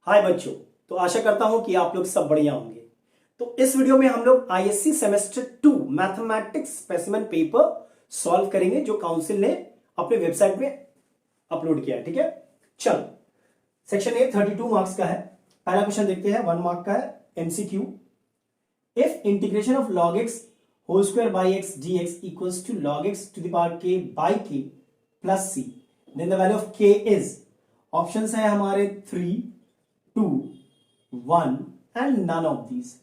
हाय बच्चों। तो आशा करता हूं कि आप लोग सब बढ़िया होंगे। तो इस वीडियो में हम लोग ISC semester 2 mathematics specimen paper solve करेंगे जो काउंसिल ने अपने वेबसाइट पे अपलोड किया है। ठीक है, चलो सेक्शन ए 32 मार्क्स का है। पहला क्वेश्चन देखते हैं, 1 मार्क का है, MCQ. If integration of log x whole square by x d x equals to log x to the power k by k plus c, then the value of k is. Options है हमारे 3, 2, 1 and none of these.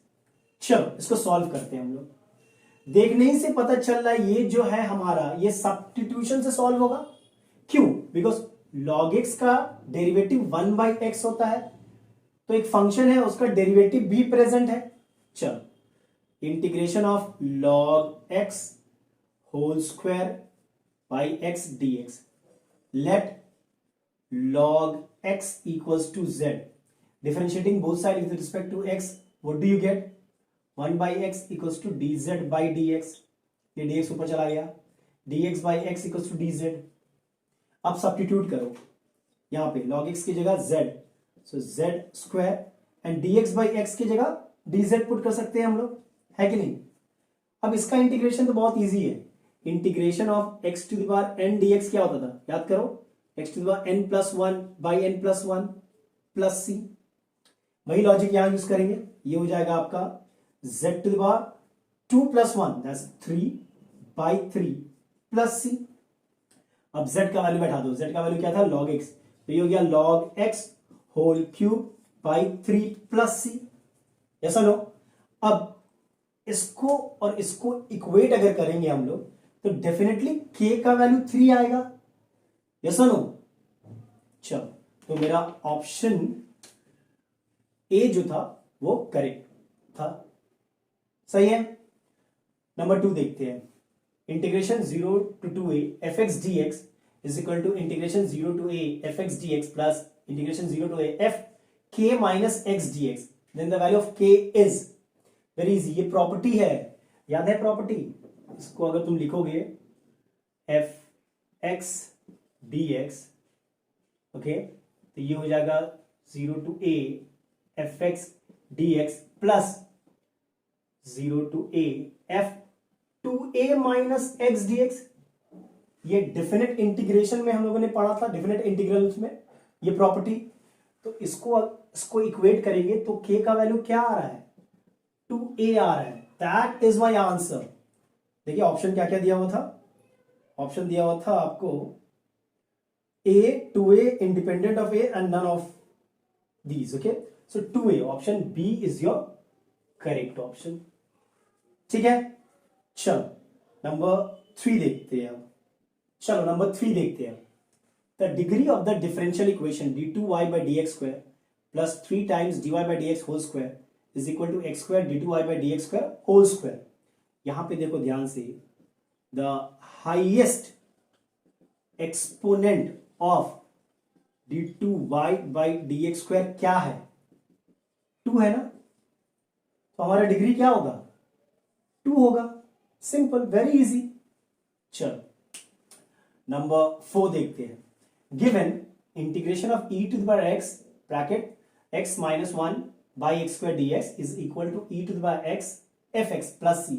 चलो इसको solve करते हैं हम लोग। देखने ही से पता चल रहा है ये जो है हमारा, ये सब्स्टिट्यूशन से सॉल्व होगा। क्यों? बिकॉज log x का डेरिवेटिव 1 बाई एक्स होता है, तो एक फंक्शन है उसका डेरिवेटिव भी प्रेजेंट है। चलो, integration of log x whole square by x d x, let log x equals to z. Differentiating both sides with respect to x, what do you get? 1 by x equals to dz by dx. ये dx ऊपर चला गया, dx by x equals to dz. अब substitute करो, यहां पे log x की जगह z, so z square and dx by x की जगह dz पुट कर सकते हैं हम लोग, है कि नहीं। अब इसका इंटीग्रेशन तो बहुत इजी है। Integration of x to the power n dx क्या होता था, याद करो, x to the power n plus 1 by n plus 1 plus c। वही लॉजिक यहां यूज करेंगे, ये हो जाएगा आपका z to the power 2 plus 1 that's 3 by 3 plus c। अब z का वैल्यू बैठा दो, z का वैल्यू क्या था, log x, तो ये हो गया log x whole cube by 3 plus c। ऐसा नो। अब इसको और इसको इक्वेट अगर करेंगे हम लोग तो डेफिनेटली k का वैल्यू 3 आएगा। Yes no. चलो, तो मेरा ऑप्शन ए जो था वो करेक्ट था, सही है। नंबर 2 देखते हैं। Integration 0 to 2a fx dx is equal to integration 0 to a fx dx plus integration 0 to a f k minus x dx, then the value of k is. Very easy, ये property है, याद है property. इसको अगर तुम लिखोगे f x dx, okay, तो ये हो जाएगा 0 to a fx dx plus 0 to a f 2a minus x dx। ये डेफिनेट इंटीग्रेशन में हम लोगों ने पढ़ा था, डेफिनेट इंटीग्रल्स में ये प्रॉपर्टी। तो इसको इक्वेट करेंगे तो k का वैल्यू क्या आ रहा है, 2a आ रहा है। That is my answer. देखिए ऑप्शन क्या क्या दिया हुआ था, ऑप्शन दिया हुआ था आपको a 2a independent of a and none of these, okay, so 2a, option B is your correct option। ठीक है, चलो नंबर 3 देखते हैं। चलो नंबर 3 देखते हैं। The degree of the differential equation d2y by dx square plus 3 times dy by dx whole square is equal to x square d2y by dx square whole square। यहां पे देखो ध्यान से, the highest exponent of d2y by dx square क्या है, 2 है ना, तो हमारा डिग्री क्या होगा, 2 होगा। Simple, very easy. चलो नंबर 4 देखते हैं। Given integration of e to the power x bracket x minus 1 by x square dx is equal to e to the power x fx plus c,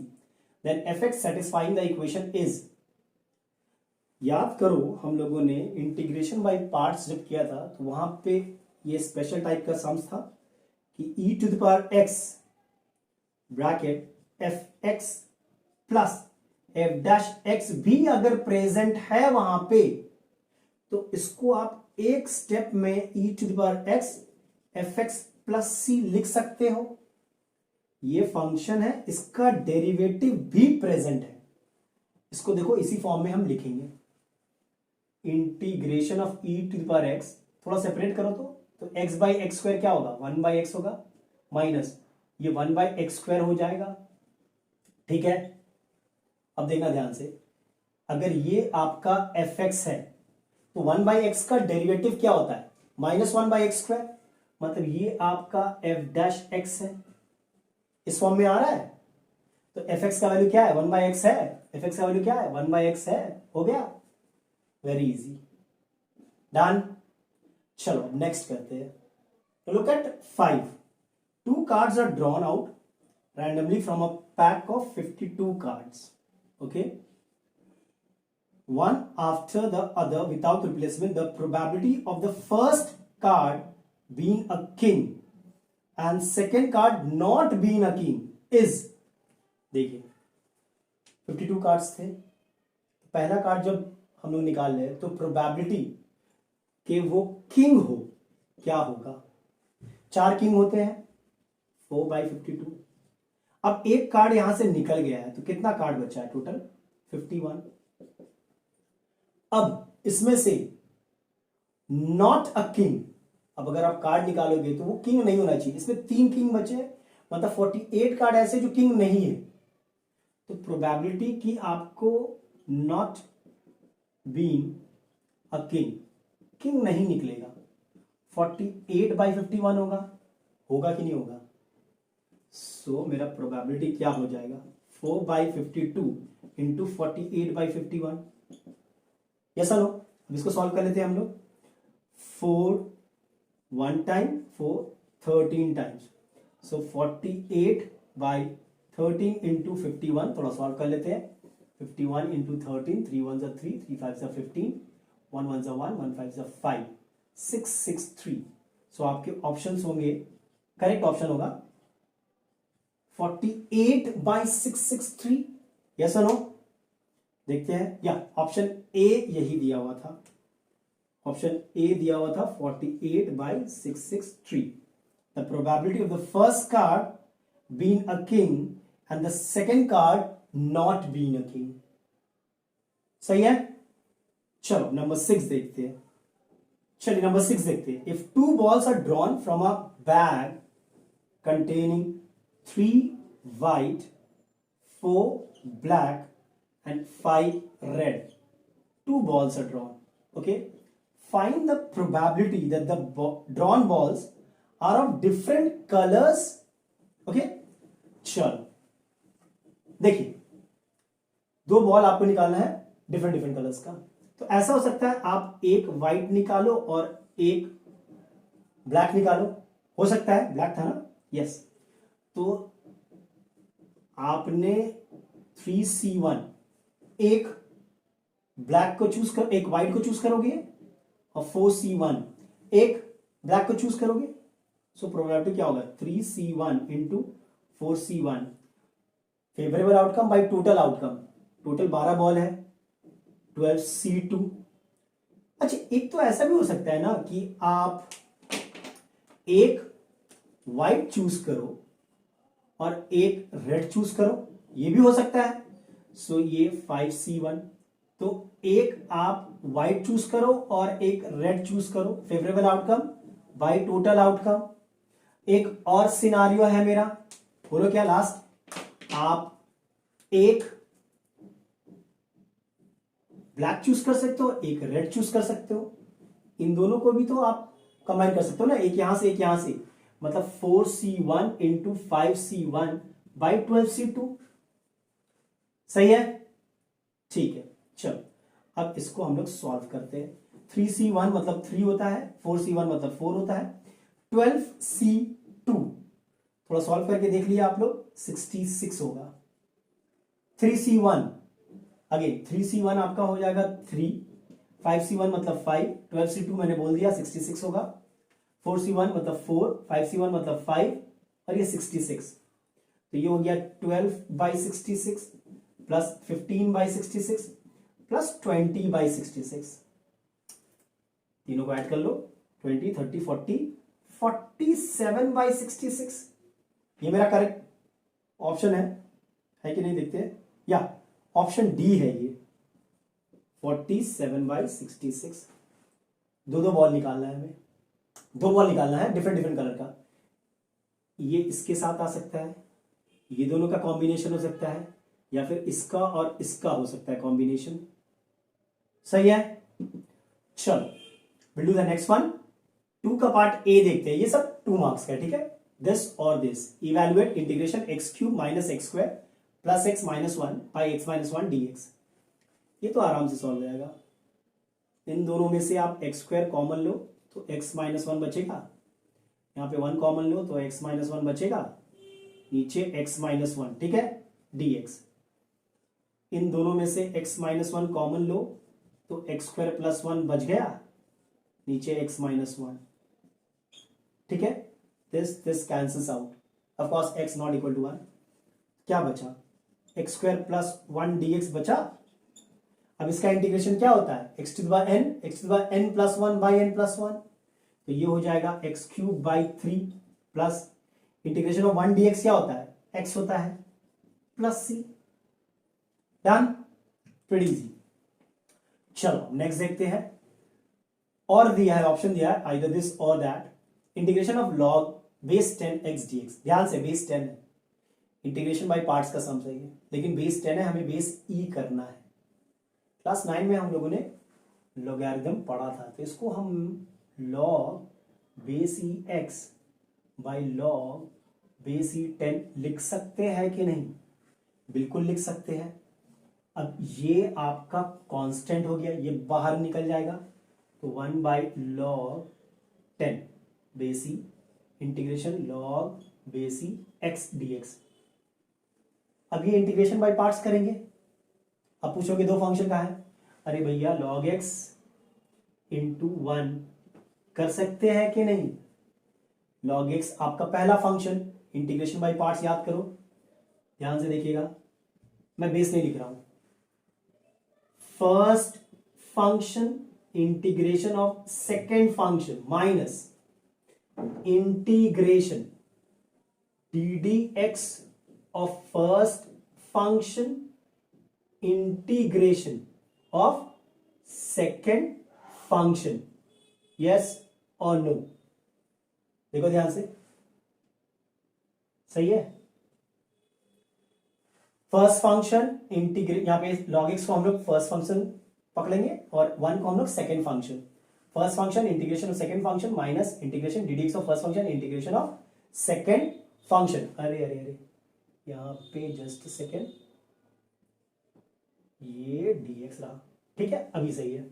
then fx satisfying the equation is. याद करो हम लोगों ने integration by parts जब किया था तो वहां पे ये स्पेशल टाइप का सम्स था कि e to the power x bracket fx plus f dash x भी अगर प्रेजेंट है वहां पे तो इसको आप एक स्टेप में e to the power x fx plus c लिख सकते हो। ये फंक्शन है, इसका डेरिवेटिव भी प्रेजेंट है। इसको देखो इसी फॉर्म में हम लिखेंगे, integration of e to the power x, थोड़ा सेपरेट करो तो x बाई एक्स स्क्वायर क्या होगा, 1 बाई एक्स होगा, माइनस ये 1 बाई एक्स स्क्वायर हो जाएगा। ठीक है, अब देखना ध्यान से, अगर ये आपका fx है तो 1 बाई एक्स का डेरिवेटिव क्या होता है, माइनस 1 बाई एक्स स्क्वायर, मतलब ये आपका f डैश x है। इस फॉर्म में आ रहा है तो fx का वैल्यू क्या है, 1 बाई एक्स है, fx का वैल्यू क्या है, 1 बाई एक्स है, हो गया, वेरी इजी, डन। चलो नेक्स्ट करते हैं। Look at 5. Two cards are drawn out randomly from a pack of 52 cards. Okay, one after the other without replacement. The probability of the first card being a king and second card not being a king is, देखिए 52 cards थे, पहला card जब हम लोग निकाल रहे हैं तो प्रोबेबिलिटी कि वो किंग हो क्या होगा, 4 किंग होते हैं 4/52। अब एक कार्ड यहां से निकल गया है तो कितना कार्ड बचा है टोटल 51। अब इसमें से नॉट अ किंग, अब अगर आप कार्ड निकालोगे तो वो किंग नहीं होना चाहिए, इसमें 3 किंग बचे हैं, मतलब 48 कार्ड ऐसे जो किंग नहीं है, तो प्रोबेबिलिटी कि आपको not being a king, king नहीं निकलेगा, 48/51 होगा कि नहीं होगा। सो मेरा प्रोबेबिलिटी क्या हो जाएगा 4/52 इंटू 48/51। यस नो, अब इसको सॉल्व कर लेते हैं हम लोग। 4 1 टाइम 4 13 टाइम्स, सो 48/13 इंटू 51, थोड़ा सॉल्व कर लेते हैं। 51 इंटू 13, 3 1 3, 3 5 15, 1 1 1, 1 5 5, 6 6 3। सो आपके ऑप्शंस होंगे, करेक्ट ऑप्शन होगा 48/663। यस और नो, देखते हैं। या ऑप्शन ए यही दिया हुआ था, ऑप्शन ए दिया हुआ था 48/663। The probability of the first card being a king and the second card not being a king. सही है, चलो नंबर 6 देखते हैं। चलिए नंबर 6 देखते हैं। If 2 balls are drawn from a bag containing 3 white, 4 black and 5 red. 2 balls are drawn. Okay. Find the probability that the drawn balls are of different colors. Okay. चलो देखिए, 2 बॉल आपको निकालना है डिफरेंट डिफरेंट कलर्स का। तो ऐसा हो सकता है आप एक व्हाइट निकालो और एक ब्लैक निकालो, हो सकता है, ब्लैक था ना, यस। तो आपने 3C1, एक ब्लैक को चूज कर, एक व्हाइट को चूज करोगे और 4C1 एक ब्लैक को चूज करोगे। सो प्रोबेबिलिटी क्या होगा 3C1 into 4C1, favourable outcome by total outcome. Total 12 ball है, 12C2। अच्छा, एक तो ऐसा भी हो सकता है ना कि आप एक व्हाइट चूज करो और एक रेड चूज करो, ये भी हो सकता है। सो ये 5C1, तो एक आप व्हाइट चूज करो और एक रेड चूज करो, favourable outcome by total outcome. एक और सिनारियो है मेरा, बोलो क्या लास्ट, आप एक ब्लैक चूज कर सकते हो, एक रेड चूज कर सकते हो, इन दोनों को भी तो आप कंबाइन कर सकते हो ना, एक यहां से एक यहां से, मतलब 4C1 into 5C1 by 12C2। सही है, ठीक है। चलो अब इसको हम लोग सॉल्व करते हैं। 3C1 मतलब 3 होता है, 4C1 मतलब 4 होता है, 12C2 थोड़ा सॉल्व करके देख लिया आप लोग, 66 होगा। 3C1 अगेन, 3C1 आपका हो जाएगा 3, 5C1 मतलब 5, 12C2 मैंने बोल दिया 66 होगा, 4C1 मतलब 4, 5C1 मतलब 5 और ये 66। तो ये हो गया 12/66 प्लस 15/66 प्लस 20/66। तीनों को ऐड कर लो, 20, 30, 40, 47/66। ये मेरा करेक्ट ऑप्शन है कि नहीं, देखते हैं। या ऑप्शन डी है ये, 47/66। दो बॉल निकालना है हमें, 2 बॉल निकालना है डिफरेंट डिफरेंट कलर का। ये इसके साथ आ सकता है, ये दोनों का कॉम्बिनेशन हो सकता है, या फिर इसका और इसका हो सकता है कॉम्बिनेशन। सही है, चलो will do the next one. 2 का पार्ट ए देखते हैं, ये सब 2 मार्क्स का है, ठीक है। दिस और this, evaluate integration x³ minus x² plus x minus 1 by x minus 1 dx। ये तो आराम से सॉल्व हो जाएगा। इन दोनों में से आप x² कॉमन लो तो x माइनस 1 बचेगा, यहाँ पे 1 कॉमन लो तो x माइनस वन बचेगा, नीचे x माइनस वन, ठीक है, dx। इन दोनों में से x माइनस वन कॉमन लो तो एक्स स्क्वायर प्लस वन बच गया, नीचे x माइनस वन, ठीक है। This cancels out, of course x not equal to 1। क्या बचा, x square plus one dx बचा। अब इसका इंटीग्रेशन क्या होता है, x to the power n plus one by n plus one, तो ये हो जाएगा x cube by three plus integration of one dx क्या होता है, x होता है plus c। Done, pretty easy. चलो नेक्स्ट देखते हैं। और दिया है, ऑप्शन दिया है आइदर दिस और that, integration of log base 10 x dx। ध्यान से बेस 10 है, इंटीग्रेशन बाय पार्ट्स का सम सही है, लेकिन बेस 10 है, हमें बेस e करना है। क्लास 9 में हम लोगों ने लॉगरिथम पढ़ा था, तो इसको हम log base e x by log base e 10 लिख सकते हैं कि नहीं, बिल्कुल लिख सकते हैं। अब ये आपका कांस्टेंट हो गया, ये बाहर निकल जाएगा, तो 1 by log 10 base E integration log base e x dx। अब ये इंटीग्रेशन बाय पार्ट्स करेंगे। अब पूछोगे दो फंक्शन का है, अरे भैया log x इंटू वन कर सकते हैं कि नहीं। log x आपका पहला फंक्शन, इंटीग्रेशन बाय पार्ट्स याद करो, ध्यान से देखिएगा, मैं बेस नहीं लिख रहा हूं। First function integration of second function minus integration D D x of first function integration of second function, yes और नो। देखो ध्यान से, सही है। फर्स्ट फंक्शन इंटीग्रेट, यहां पे log x को हम लोग फर्स्ट फंक्शन पकड़ेंगे और वन को हम लोग second function. First function integration of second function minus integration D D x of first function integration of second function. अरे अरे अरे, यहां पे जस्ट सेकेंड, ये dx रहा, ठीक है, अभी सही है।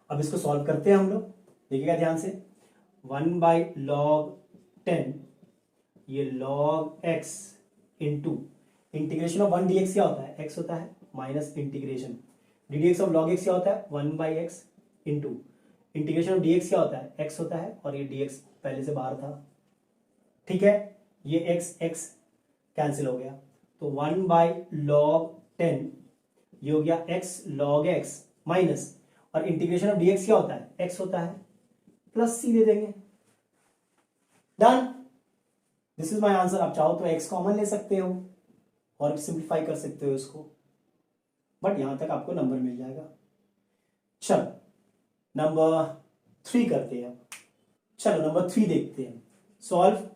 अब इसको सॉल्व करते हैं हम लोग, देखिएगा ध्यान से। 1 बाई लॉग 10, ये log x into integration of one dx क्या होता है, x होता है, minus integration D D x of log x क्या होता है, 1 by x into integration of dx क्या होता है, x होता है, और ये dx पहले से बाहर था, ठीक है। ये x कैंसिल हो गया, तो 1 बाई लॉग 10 ये हो गया x log x माइनस, और इंटीग्रेशन ऑफ dx क्या होता है, x होता है, प्लस c दे देंगे। Done, this is my answer. आप चाहो तो x कॉमन ले सकते हो और सिंप्लीफाई कर सकते हो इसको, बट यहां तक आपको नंबर मिल जाएगा। चलो नंबर 3 करते हैं। चलो नंबर 3 देखते हैं। Solve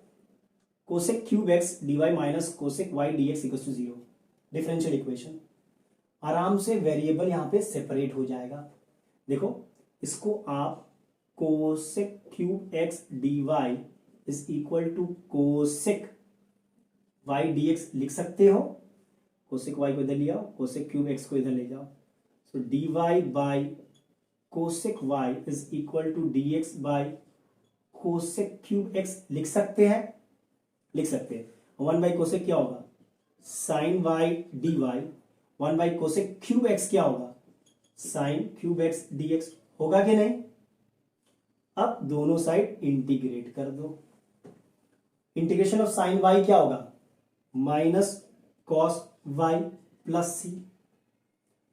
cosec cube x d y minus cosec y d x equal to 0, differential equation. आराम से वेरिएबल यहां पे सेपरेट हो जाएगा। देखो इसको आप cosec cube x d y is equal to cosec y d x लिख सकते हो। कोसेक वाई को इधर ले आओ, कोसेक क्यूब एक्स को इधर ले जाओ, so d y by cosec y is equal to d x by cosec cube x लिख सकते हैं, लिख सकते हैं। 1 बाई कोसेक क्या होगा, sine y d y, 1 by cosec cube x क्या होगा, sine cube x d x, होगा कि नहीं। अब दोनों साइड इंटीग्रेट कर दो। इंटीग्रेशन ऑफ साइन वाई क्या होगा, माइनस कॉस वाई प्लस सी,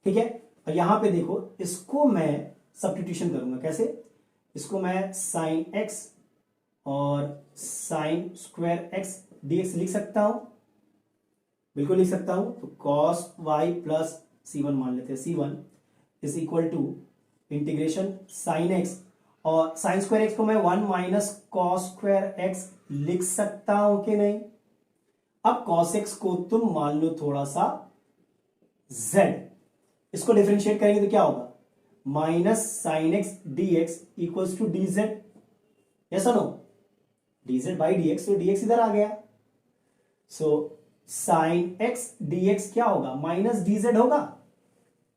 ठीक है। और यहां पे देखो इसको मैं सब्स्टिट्यूशन करूंगा, कैसे, इसको मैं साइन एक्स और साइन स्क्वायर एक्स डीएक्स लिख सकता हूं, बिल्कुल लिख सकता हूं। तो कॉस वाई प्लस C1 मान लेते हैं, C1 is equal to integration sine x, और साइन स्क्वायर एक्स को मैं 1 माइनस कॉस स्क्वायर एक्स लिख सकता हूं कि नहीं। अब कॉस एक्स को तुम मान लो थोड़ा सा z, इसको डिफरेंशिएट करेंगे तो क्या होगा, minus sine x d x equals to d z, ऐसा no, d z by d x, तो डी एक्स इधर आ गया। So sine x d x क्या होगा, माइनस डी जेड होगा।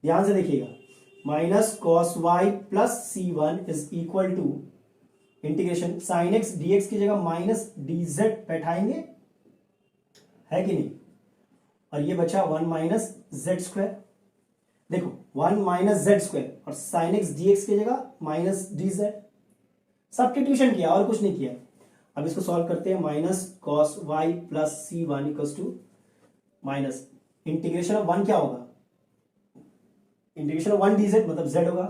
ध्यान से देखिएगा, minus cos y plus C1 is equal to integration sine x d x की जगह माइनस डी जेड बैठाएंगे, है कि नहीं, और ये बचा 1 माइनस जेड स्क्वायर। देखो 1 माइनस जेड स्क्वायर और साइन एक्स डी एक्स की जगह माइनस डी जेड, सब्स्टिट्यूशन किया और कुछ नहीं किया। अब इसको सॉल्व करते हैं। Minus cos y plus c one equals to minus integration of 1 क्या होगा, इंटीग्रेशन ऑफ 1 dz मतलब z होगा,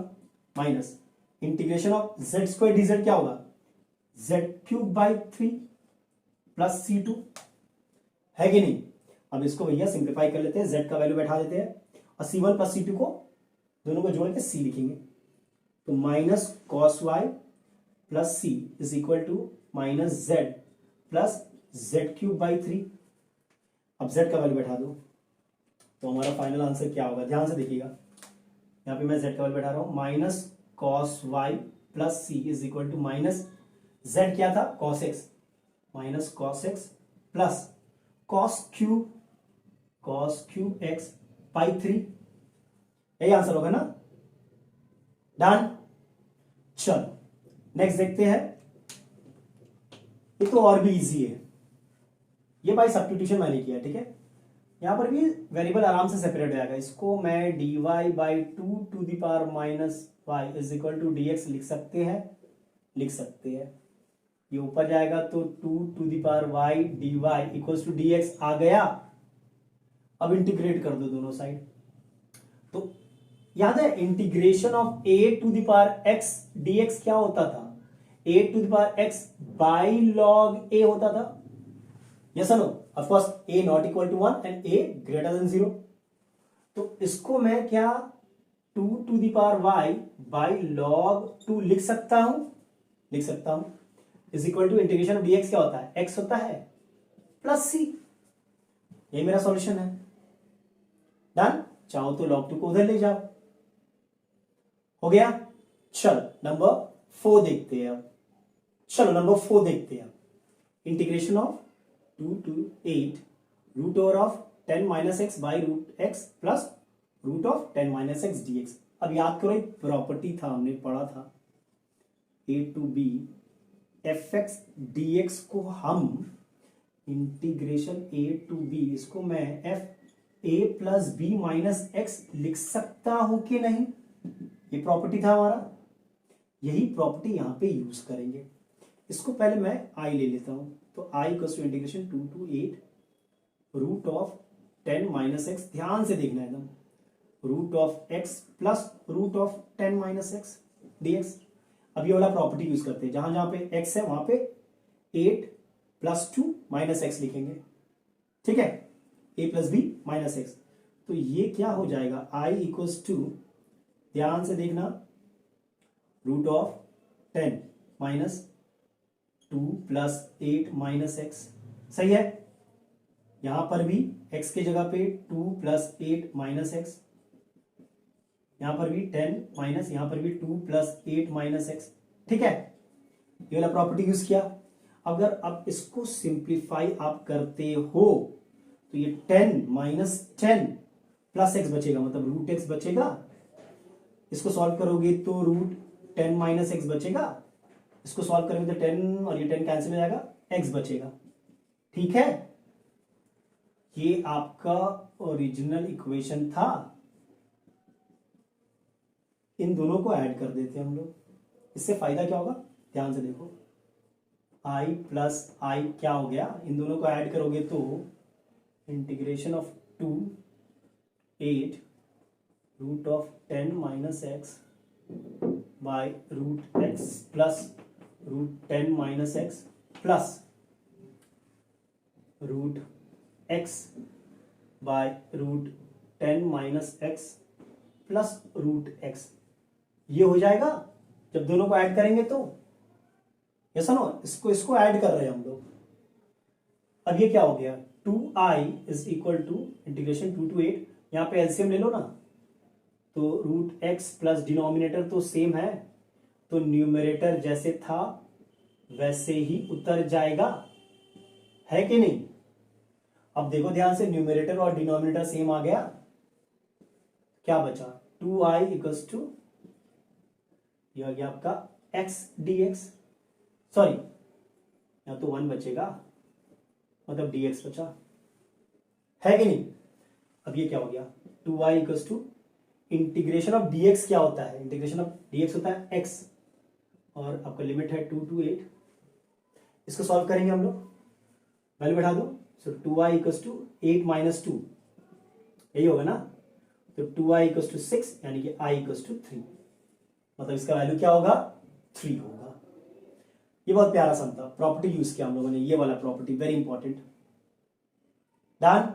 minus integration of z square dz क्या होगा, z cube by 3 plus c2, है कि नहीं। अब इसको भैया सिंप्लीफाई कर लेते हैं, z का वैल्यू बैठा देते हैं और c1 प्लस c2 को दोनों को जोड़ के c लिखेंगे। तो minus cos y plus c is equal to minus z plus z cube by 3। अब z का वैल्यू बैठा दो तो हमारा फाइनल आंसर क्या होगा, ध्यान से देखिएगा। यहां पे मैं z का वैल्यू बैठा रहा हूं, minus cos y plus c is equal to minus z क्या था cos x, minus cos x plus cos cube x by 3, यही आंसर होगा ना। डन। चलो नेक्स्ट देखते हैं, ये तो और भी इजी है, ये बाई सब्स्टिट्यूशन मैंने किया, ठीक है। यहां पर भी वेरिएबल आराम से सेपरेट हो जाएगा। इसको मैं dy by 2 to the power minus y is equal to dx लिख सकते हैं, ये ऊपर जाएगा तो 2 to the power y dy equals to dx आ गया। अब इंटीग्रेट कर दो दोनों साइड, तो याद है integration of a to the power x dx क्या होता था, a to the power x by log a होता था, यस और no. Of course a not equal to 1 and a greater than 0। तो इसको मैं क्या 2 to the power y by log 2 लिख सकता हूं, is equal to integration of dx क्या होता है, x होता है प्लस c, ये मेरा सॉल्यूशन है। डन। चाहो तो लॉग 2 को उधर ले जाओ, हो गया। चलो नंबर 4 देखते हैं अब, integration of 2 to 8 root over of 10 minus x by root x plus root of 10 minus x d x. अब याद करो एक प्रॉपर्टी था, हमने पढ़ा था a to b f x d x को हम इंटीग्रेशन a टू बी, इसको मैं f a plus b minus x लिख सकता हूं कि नहीं, ये प्रॉपर्टी था हमारा, यही प्रॉपर्टी यहां पे यूज करेंगे। इसको पहले मैं i ले लेता हूं, तो i equals to integration 2 to 8 root of 10 minus x, ध्यान से देखना एकदम, root of x plus root of 10 minus x dx। अब ये वाला प्रॉपर्टी यूज करते हैं, जहां जहां पे x है वहां पे 8 प्लस 2 माइनस एक्स लिखेंगे, ठीक है, a plus b minus x. तो ये क्या हो जाएगा, i इक्वल्स टू, ध्यान से देखना, root of 10 minus 2 plus 8 minus x, सही है। यहां पर भी x की जगह पे 2 प्लस 8 माइनस एक्स, यहां पर भी 10 माइनस, यहां पर भी 2 प्लस 8 माइनस एक्स, ठीक है। ये वाला प्रॉपर्टी यूज किया। अगर अब इसको सिंप्लीफाई आप करते हो तो ये 10 माइनस 10 प्लस एक्स बचेगा, मतलब रूट एक्स बचेगा। इसको सॉल्व करोगे तो रूट 10 माइनस एक्स बचेगा, इसको सॉल्व करेंगे तो 10 और ये 10 कैंसिल हो जाएगा, x बचेगा, ठीक है। ये आपका ओरिजिनल इक्वेशन था, इन दोनों को ऐड कर देते हैं हम लोग। इससे फायदा क्या होगा, ध्यान से देखो, i प्लस i क्या हो गया, इन दोनों को ऐड करोगे तो integration of 2 8 root of 10 minus x by root x plus root 10 minus x plus root x by root 10 minus x plus root x, ये हो जाएगा जब दोनों को ऐड करेंगे तो, यस नो, इसको ऐड कर रहे हैं हम लोग। अब ये क्या हो गया, 2i is equal to integration 2 to 8, यहां पे एलसीएम ले लो ना, तो रूट एक्स प्लस डिनोमिनेटर तो सेम है, तो न्यूमरेटर जैसे था वैसे ही उतर जाएगा, है कि नहीं। अब देखो ध्यान से, न्यूमरेटर और डिनोमिनेटर सेम आ गया, क्या बचा, 2i इक्वल्स टू, यह आ गया आपका x dx, सॉरी यहाँ तो 1 बचेगा, मतलब dx बचा, है कि नहीं। अब ये क्या हो गया, 2y equals to integration of dx क्या होता है, इंटीग्रेशन ऑफ dx होता है x, और आपका लिमिट है 2 to 8। इसको सॉल्व करेंगे हम लोग, वैल्यू बैठा दो। सो 2y इक्वल्स टू 8 माइनस 2, यही होगा ना। तो 2y इक्वल्स टू 6, यानी कि i इक्वल्स टू 3, मतलब इसका वैल्यू क्या होगा, 3 होगा। ये बहुत प्यारा सम था, प्रॉपर्टी यूज किया हम लोगों ने, ये वाला प्रॉपर्टी वेरी इंपॉर्टेंट। डन।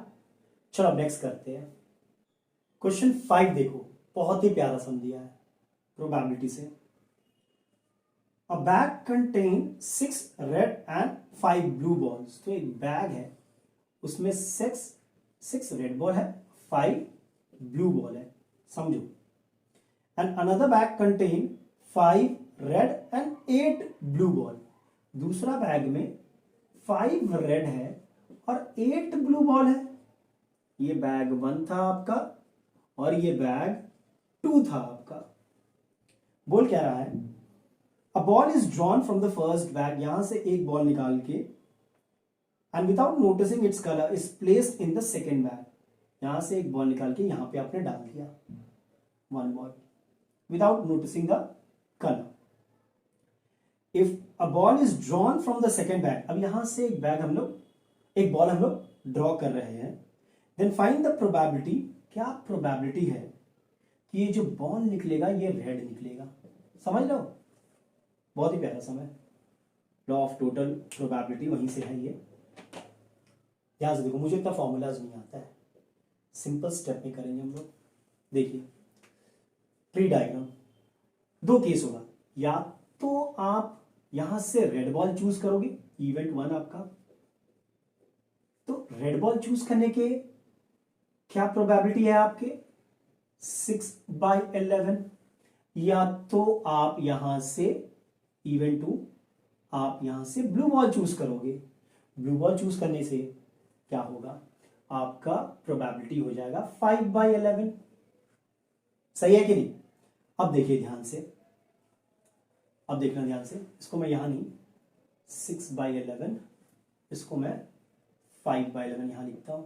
चलो अब नेक्स्ट करते हैं। क्वेश्चन 5 देखो, बहुत ही प्यारा सम दिया है प्रोबेबिलिटी से। अ bag contain 6 red and 5 blue balls. तो एक बैग है, उसमें 6 रेड बॉल है, 5 ब्लू बॉल है, समझो। And another bag contain 5 red and 8 blue ball. दूसरा बैग में 5 रेड है और 8 ब्लू बॉल है। ये बैग 1 था आपका और ये बैग 2 था आपका। बोल क्या रहा है, a ball is drawn from the first bag, यहां से एक बॉल निकाल के, and without noticing its colour is placed in the second bag. यहां से एक बॉल निकाल के यहां पे आपने डाल दिया, 1 ball, without noticing the colour. If a ball is drawn from the second bag, अब यहां से एक बॉल हम लोग ड्रॉ कर रहे हैं, देन फाइंड द प्रोबेबिलिटी, क्या प्रोबेबिलिटी है कि ये जो बॉल निकलेगा ये रेड निकलेगा। समझ लो, बहुत ही प्यारा सम है, लॉ ऑफ टोटल प्रोबेबिलिटी वहीं से है ये। ध्यान से देखो, मुझे इतना फॉर्मूलाज नहीं आता है, सिंपल स्टेप में करेंगे हम लोग। देखिए ट्री डायग्राम, 2 केस होगा, या तो आप यहां से रेड बॉल चूज करोगे, इवेंट 1 आपका, तो रेड बॉल चूज करने के क्या प्रोबेबिलिटी है आपके, 6/11। या तो आप यहां से इवेंट 2 आप यहां से ब्लू बॉल चूज करोगे। ब्लू बॉल चूज करने से क्या होगा, आपका प्रोबेबिलिटी हो जाएगा 5/11। सही है कि नहीं। अब देखिए ध्यान से, अब देखना ध्यान से, इसको मैं यहां नहीं 6/11, इसको मैं 5/11 यहां लिखता हूं।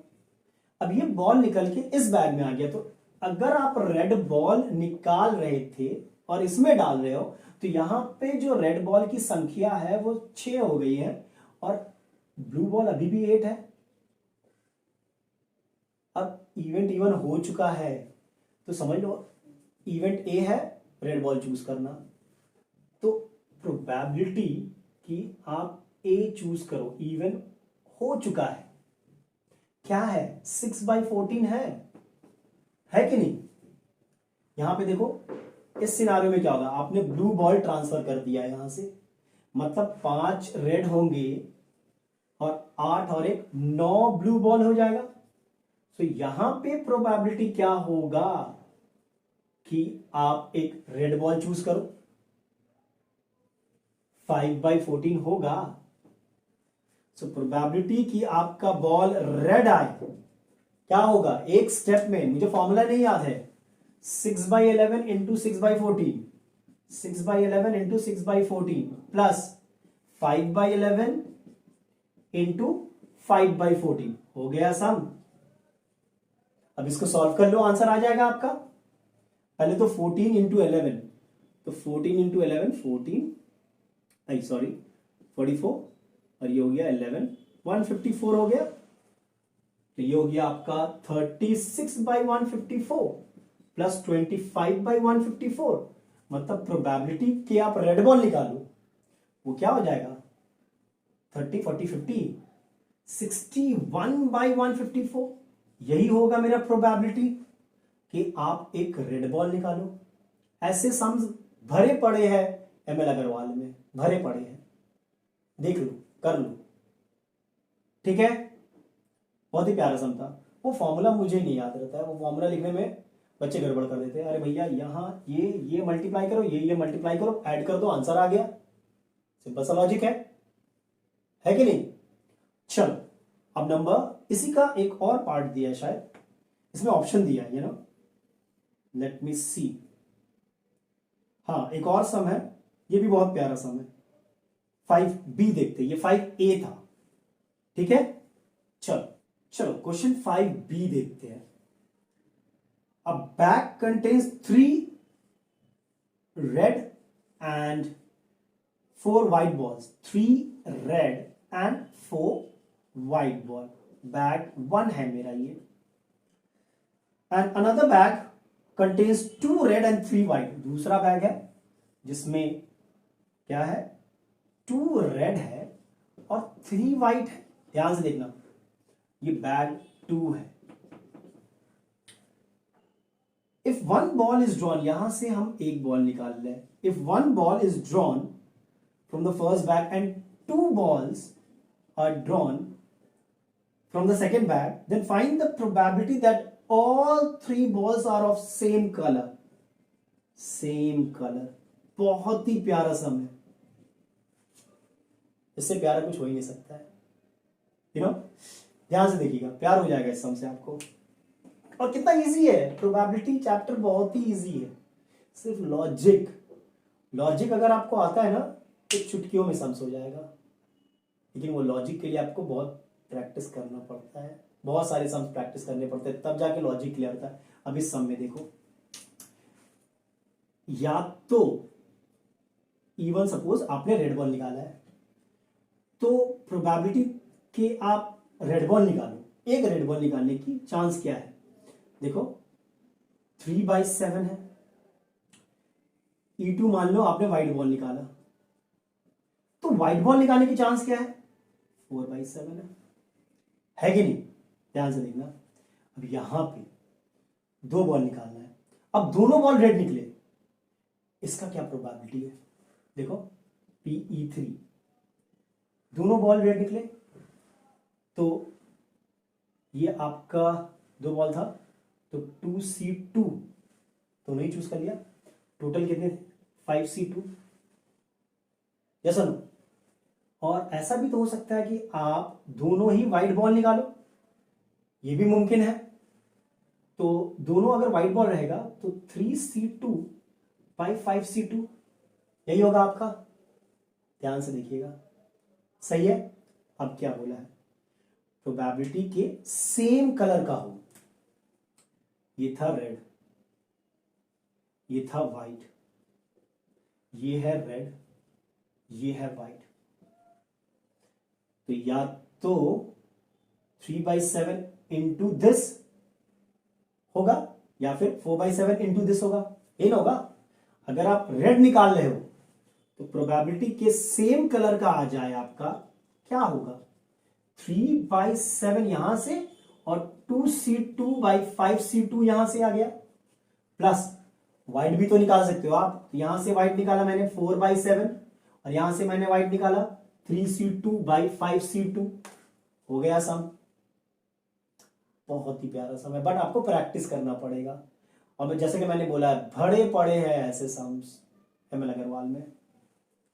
अब ये बॉल निकल के इस बैग में आ गया, तो अगर आप रेड बॉल निकाल रहे थे और इसमें डाल रहे हो, तो यहां पे जो रेड बॉल की संख्या है वो 6 हो गई है, और ब्लू बॉल अभी भी 8 है। अब इवेंट इवन हो चुका है, तो समझ लो इवेंट ए है रेड बॉल चूज करना, तो प्रोबेबिलिटी कि आप ए चूज करो इवन हो चुका है, क्या है, 6/14 है कि नहीं। यहां पे देखो, इस सिनारियो में क्या होगा, आपने ब्लू बॉल ट्रांसफर कर दिया यहां से, मतलब 5 रेड होंगे और 8 और 1 9 ब्लू बॉल हो जाएगा। तो यहां पे प्रोबेबिलिटी क्या होगा कि आप एक रेड बॉल चूज करो, 5/14 होगा। सो प्रोबेबिलिटी कि आपका बॉल रेड आए क्या होगा, एक स्टेप में, मुझे फॉर्मूला नहीं याद है, 6/11 इंटू 6/14, 6/11 इंटू 6/14 प्लस 5/11 इंटू 5/14 हो गया सम। अब इसको सॉल्व कर लो, आंसर आ जाएगा आपका। पहले तो 14 इंटू 11, तो 14 इंटू 11 44, और ये हो गया 11, 154 हो गया। तो ये हो गया आपका 36/154 प्लस 25/154, मतलब प्रोबेबिलिटी कि आप रेड बॉल निकालो वो क्या हो जाएगा, 30, 40, 50, 61/154। यही होगा मेरा प्रोबेबिलिटी कि आप एक रेड बॉल निकालो। ऐसे सम्स भरे पड़े हैं एमएल अग्रवाल में, भरे पड़े हैं, देख लो, कर लो, ठीक है। बहुत ही प्यारा सम था, वो फॉर्मूला मुझे नहीं याद रहता है, वो फॉर्मूला लिखने में बच्चे गड़बड़ कर देते हैं, अरे भैया यहां ये मल्टीप्लाई करो, ये मल्टीप्लाई करो, ऐड कर दो, आंसर आ गया। सिंपल सा लॉजिक है कि नहीं। चलो अब नंबर, इसी का एक और पार्ट दिया है शायद, इसमें ऑप्शन दिया है, लेट मी सी। हाँ एक और सम है, ये भी बहुत प्यारा सम है। 5b देखते हैं, ये 5a था, ठीक है। चलो चलो क्वेश्चन 5b देखते हैं। अ bag contains 3 red and 4 white balls, 3 red and 4 white ball, bag 1 है मेरा ये। And another bag contains 2 red and 3 white, दूसरा बैग है जिसमें क्या है, 2 रेड है और 3 white है। ध्यान से देखना, ये बैग 2 है। If one ball is drawn, यहां से हम एक बॉल निकाल लें। If one ball is drawn from the first bag and 2 balls are drawn from the second bag, then find the probability that all 3 balls are of same color. Same color, बहुत ही प्यारा सम है, इससे प्यारा कुछ हो ही नहीं सकता है, यू नो। ध्यान से देखिएगा, प्यार हो जाएगा इस सम से आपको। और कितना इजी है, प्रोबेबिलिटी चैप्टर बहुत ही इजी है। सिर्फ लॉजिक अगर आपको आता है ना तो चुटकियों में सम्स हो जाएगा, लेकिन वो लॉजिक के लिए आपको बहुत प्रैक्टिस करना पड़ता है, बहुत सारे सम्स प्रैक्टिस करने पड़ते हैं, तब जाके लॉजिक क्लियर होता है। अब इस सम में देखो, या तो इवन सपोज आपने रेड बॉल निकाला है, तो प्रोबेबिलिटी के आप रेड बॉल निकालो, एक रेड बॉल निकालने की चांस क्या है, देखो 3/7 है। E2 मान लो आपने व्हाइट बॉल निकाला, तो व्हाइट बॉल निकालने की चांस क्या है, 4/7 है कि नहीं। ध्यान से देखना, अब यहां पे 2 बॉल निकालना है, अब दोनों बॉल रेड निकले, इसका क्या प्रोबेबिलिटी है, देखो PE3, दोनों बॉल रेड निकले, तो ये आपका 2 बॉल था, तो 2C2 दोनों ही चूज कर लिया। टोटल कितने थे, 5C2, यस और नो। और ऐसा भी तो हो सकता है कि आप दोनों ही व्हाइट बॉल निकालो, ये भी मुमकिन है। तो दोनों अगर व्हाइट बॉल रहेगा तो 3C2 by 5C2, यही होगा आपका। ध्यान से देखिएगा, सही है। अब क्या बोला है, प्रोबेबिलिटी के सेम कलर का हो, ये था रेड, ये था व्हाइट, ये है रेड, ये है व्हाइट, तो या तो 3/7 इंटू दिस होगा या फिर 4/7 इंटू दिस होगा, ये ना होगा। अगर आप रेड निकाल रहे हो तो प्रोबेबिलिटी के सेम कलर का आ जाए आपका, क्या होगा, 3/7 यहां से और 2C2/5C2 यहां से आ गया, प्लस व्हाइट भी तो निकाल सकते हो आप। यहां से व्हाइट निकाला मैंने 4/7 और यहां से मैंने व्हाइट निकाला 3C2/5C2, हो गया सम। बहुत ही प्यारा सम है, बट आपको प्रैक्टिस करना पड़ेगा। और जैसे कि मैंने बोला है, भरे पड़े हैं ऐसे सम्स ML अग्रवाल में,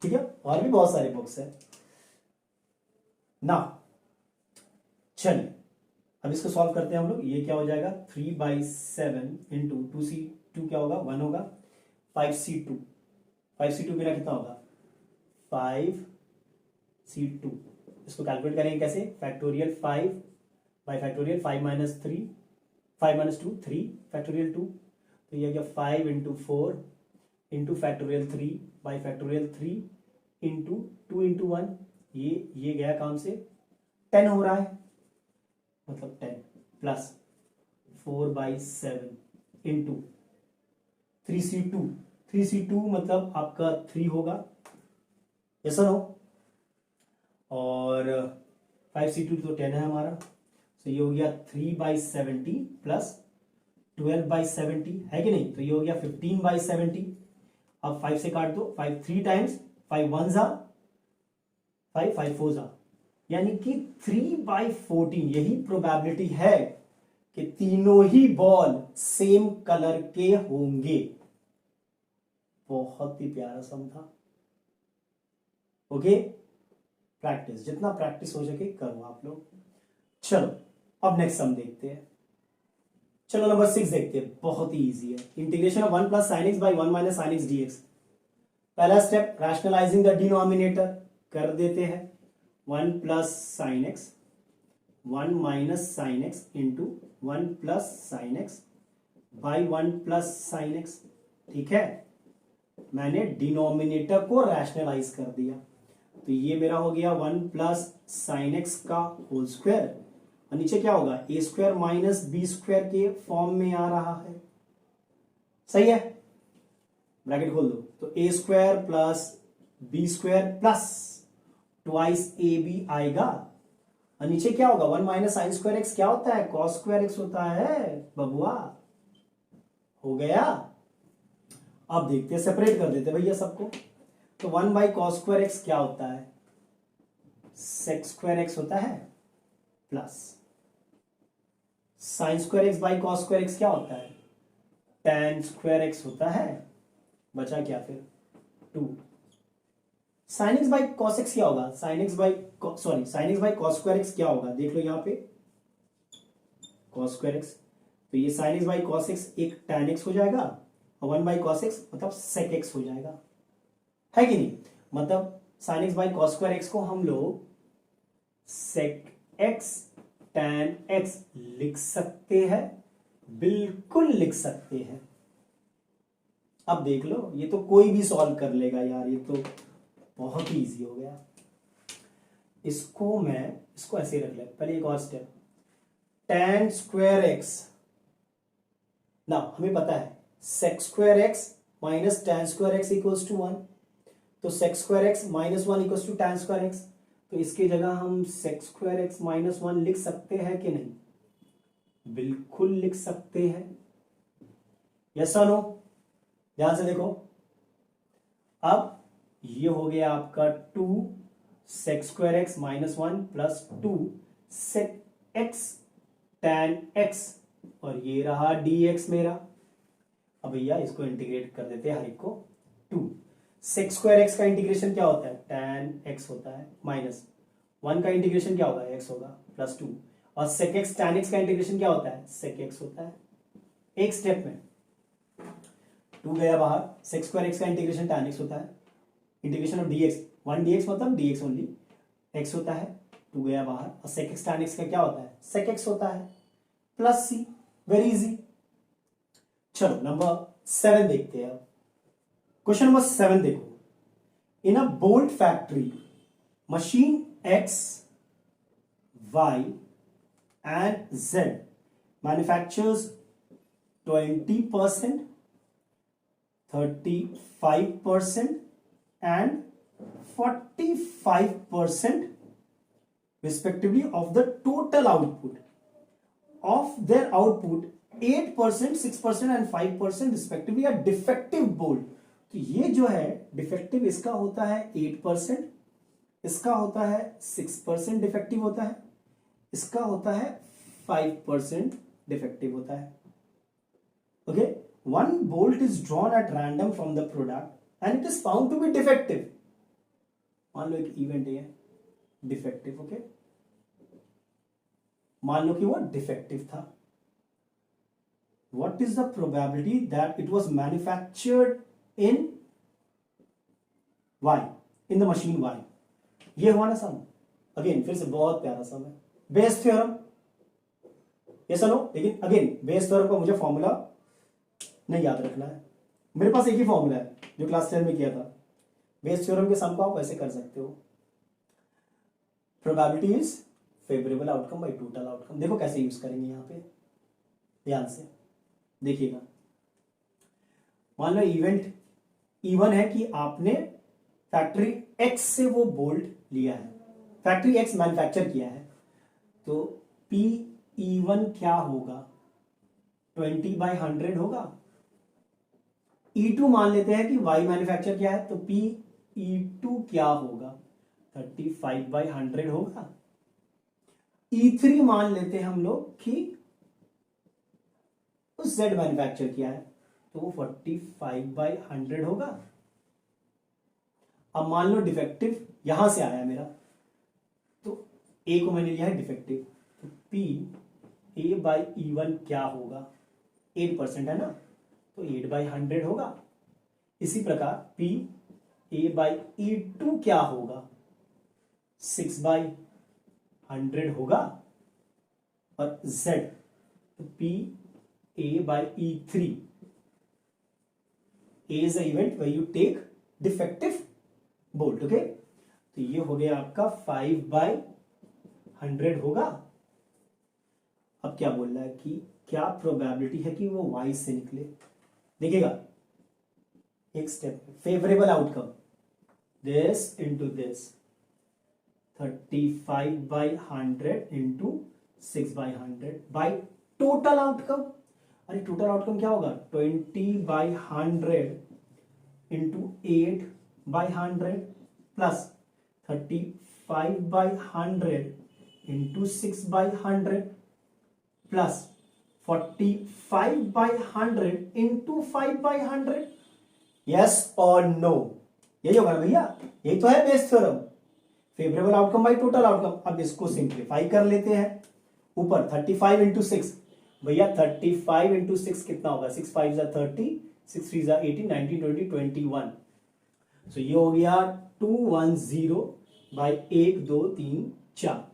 ठीक है, और भी बहुत सारे बुक्स है ना। चलिए अब इसको सॉल्व करते हैं हम लोग। ये क्या हो जाएगा, 3/7 इंटू 2C2 क्या होगा, 1 होगा, 5C2 बिना कितना होगा, 5C2। इसको कैलकुलेट करेंगे कैसे, फैक्टोरियल 5/फैक्टोरियल 5 - 2 3 फैक्टोरियल 2, तो ये क्या 5 into 4 into factorial factorial 3 into 2 into 1, ये गया काम से 10 हो रहा है, मतलब 10 प्लस 4/7 इंटू 3C2 मतलब आपका 3 होगा, यस नो, और 5C2 तो 10 है हमारा, तो ये हो गया 3/70 प्लस 12/70 है कि नहीं, तो ये हो गया 15/70। अब 5 से काट दो, 5 3 टाइम्स, 5 1 जा 5 5 4 जा, यानी कि 3/14। यही प्रोबेबिलिटी है कि तीनों ही बॉल सेम कलर के होंगे। बहुत ही प्यारा सम था। ओके, प्रैक्टिस, जितना प्रैक्टिस हो सके करो आप लोग। चलो अब नेक्स्ट सम देखते हैं। चलो नंबर 6 देखते हैं, बहुत ही इजी है। Integration of 1 + sin x by 1 - sin x dx। पहला स्टेप, रैशनलाइजिंग द डिनोमिनेटर। कर देते हैं 1 plus sine x 1 minus sine x into 1 plus sine x by 1 plus sine x. ठीक है, मैंने डिनोमिनेटर को रैशनलाइज कर दिया, तो ये मेरा हो गया 1 प्लस साइन एक्स का होल स्क्वायर, और नीचे क्या होगा ए स्क्वायर माइनस बी स्क्वायर के फॉर्म में आ रहा है। सही है, ब्रैकेट खोल दो, तो A square plus B square plus twice A B आएगा, और नीचे क्या होगा 1 माइनस साइन स्क्वायर एक्स क्या होता है, कॉस स्क्वायर एक्स होता है बबुआ। हो गया। अब देखते हैं, सेपरेट कर देते भैया सबको, तो 1 बाई कॉस स्क्वायर एक्स क्या होता है, सेक स्क्वायर एक्स होता है, plus sign square x by cos square x क्या होता है, tan स्क्वायर एक्स होता है। बचा क्या फिर 2। Sine x by cos x क्या होगा, sine x by cos square x क्या होगा, देख लो यहां पे कॉस स्क्वायर एक्स, तो ये sine x by cos x एक tan एक्स हो जाएगा, और 1 बाई कॉस एक्स मतलब सेक एक्स हो जाएगा, है कि नहीं। मतलब sine x by cos square x को हम लोग सेक एक्स टैन एक्स लिख सकते हैं, बिल्कुल लिख सकते हैं। अब देख लो, ये तो कोई भी सॉल्व कर लेगा यार, ये तो बहुत ही इजी हो गया। इसको ऐसे रख ले, पहले एक और स्टेप, टैन स्क्वायर एक्स ना हमें पता है sec square x minus tan square x equals to 1, तो sec square x minus 1 equals to tan square x, तो इसकी जगह हम सेक स्क्वायर एक्स माइनस 1 लिख सकते हैं कि नहीं, बिल्कुल लिख सकते हैं। यस और नो, ध्यान से देखो। अब ये हो गया आपका 2 sec square x minus 1 plus 2 sec x tan x, और ये रहा dx मेरा। अब भैया इसको इंटीग्रेट कर देते हैं हर एक को। 2 सेक स्क्वायर एक्स का इंटीग्रेशन क्या होता है, टैन एक्स होता है, माइनस 1 का इंटीग्रेशन क्या होगा, एक्स होगा, प्लस 2, और सेक एक्स टैन एक्स का इंटीग्रेशन क्या होता है, सेक एक्स होता है। एक स्टेप में 2 गया बाहर, सेक स्क्वायर एक्स का इंटीग्रेशन टैन एक्स होता है, इंटीग्रेशन ऑफ dx 1 dx मतलब dx ओनली x होता है, 2 गया बाहर, और सेक एक्स टैन एक्स का क्या होता है, सेक एक्स होता है, प्लस सी। Very easy. चलो नंबर 7 देखते हैं। क्वेश्चन नंबर 7 देखो, in a bolt factory machine X, Y and Z manufactures 20%, 35% and 45% respectively of the total output. Of their output, 8%, 6% and 5% respectively are defective bolt. तो ये जो है defective, इसका होता है 8%, इसका होता है 6% डिफेक्टिव होता है, इसका होता है 5% डिफेक्टिव होता है। Okay, one bolt is drawn at random from the product and it is found to be defective. मान लो एक इवेंट है डिफेक्टिव, ओके, मान लो कि वो डिफेक्टिव था। What is the probability that it was manufactured in Y, in the machine Y. ये हुआ ना सम, अगेन फिर से बहुत प्यारा सम है, बेस थ्योरम। ये सुनो, लेकिन अगेन बेस थ्योरम का मुझे फॉर्मूला नहीं याद रखना है, मेरे पास एक ही फॉर्मूला है जो क्लास 10 में किया था। बेस थ्योरम के सम को आप ऐसे कर सकते हो, probability is favourable outcome by total outcome. देखो कैसे यूज करेंगे यहां पे, ध्यान से देखिएगा। मान लो इवेंट E1 है कि आपने फैक्ट्री X से वो बोल्ट लिया है, फैक्ट्री X मैन्युफैक्चर किया है, तो PE1 क्या होगा, 20/100 होगा। E2 मान लेते हैं कि Y मैन्युफैक्चर किया है, तो PE2 क्या होगा, 35/100 होगा। E3 मान लेते हैं हम लोग कि उस Z मैन्युफैक्चर किया है, तो वो 45/100 होगा। अब मान लो डिफेक्टिव यहां से आया मेरा, तो A को मैंने लिया है डिफेक्टिव, तो P A/E1 क्या होगा, 8% है ना, तो 8/100 होगा। इसी प्रकार P A/E2 क्या होगा, 6/100 होगा, और z P A/E3, A is the event where you take defective bolt. Okay, तो ये हो गया आपका 5/100 होगा। अब क्या बोल रहा है कि क्या प्रोबेबिलिटी है कि वो y से निकले। देखिएगा एक step, favourable outcome this into this, 35/100 into 6/100 by total outcome. अरे टोटल आउटकम क्या होगा, 20/100 into 8/100 plus 35/100 into 6/100 plus 45/100 into 5/100। Yes और नो, यही होगा ना भैया, यही तो है Bayes theorem, favourable outcome by total outcome. अब इसको सिंप्लीफाई कर लेते हैं, ऊपर 35 इंटू 6, भैया 35 इंटू 6 कितना होगा, 6 5 जा 30, 6 3 जा 18, 19 20 21। सो ये हो गया 210 बाई 1 2 3 4।